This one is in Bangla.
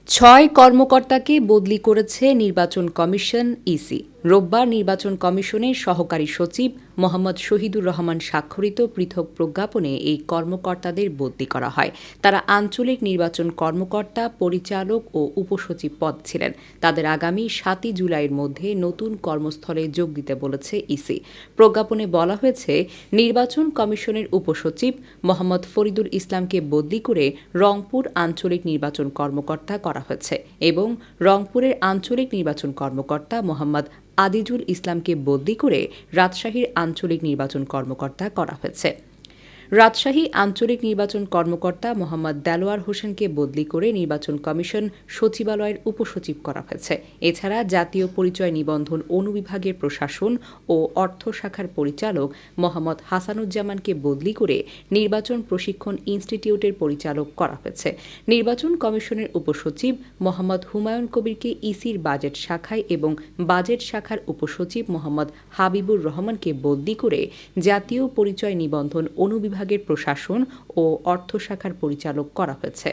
ছয় কর্মকর্তাকে বদলি করেছে নির্বাচন কমিশন ইসি। রোববার নির্বাচন কমিশনের সহকারী সচিব মোহাম্মদ শহীদুর রহমান স্বাক্ষরিত পৃথক প্রজ্ঞাপনে এই কর্মকর্তাদের বদলি করা হয়। তারা আঞ্চলিক নির্বাচন কর্মকর্তা, পরিচালক ও উপসচিব পদ ছিলেন। তাদের আগামী ৭ জুলাইয়ের মধ্যে নতুন কর্মস্থলে যোগ দিতে বলেছে ইসি। প্রজ্ঞাপনে বলা হয়েছে, নির্বাচন কমিশনের উপসচিব মোহাম্মদ ফরিদুল ইসলামকে বদলি করে রংপুর আঞ্চলিক নির্বাচন কর্মকর্তা করা হয়েছে এবং রংপুরের আঞ্চলিক নির্বাচন কর্মকর্তা মোহাম্মদ আদিজুল ইসলামকে বদলি করে রাজশাহীর আঞ্চলিক নির্বাচন কর্মকর্তা করা হয়েছে। রাজশাহী আঞ্চলিক নির্বাচন কর্মকর্তা মোহাম্মদ দেলোয়ার হোসেনকে বদলি করে নির্বাচন কমিশন সচিবালয়ের উপসচিব করা হয়েছে। এছাড়া জাতীয় পরিচয় নিবন্ধন অনুবিভাগের প্রশাসন ও অর্থ শাখার পরিচালক মোহাম্মদ হাসানুজ্জামানকে বদলি করে নির্বাচন প্রশিক্ষণ ইনস্টিটিউটের পরিচালক করা হয়েছে। নির্বাচন কমিশনের উপসচিব মোহাম্মদ হুমায়ুন কবিরকে ইসির বাজেট শাখায় এবং বাজেট শাখার উপসচিব মোহাম্মদ হাবিবুর রহমানকে বদলি করে জাতীয় পরিচয় নিবন্ধন অনুবিভাগের প্রশাসন ও অর্থ শাখার পরিচালক করা হয়েছে।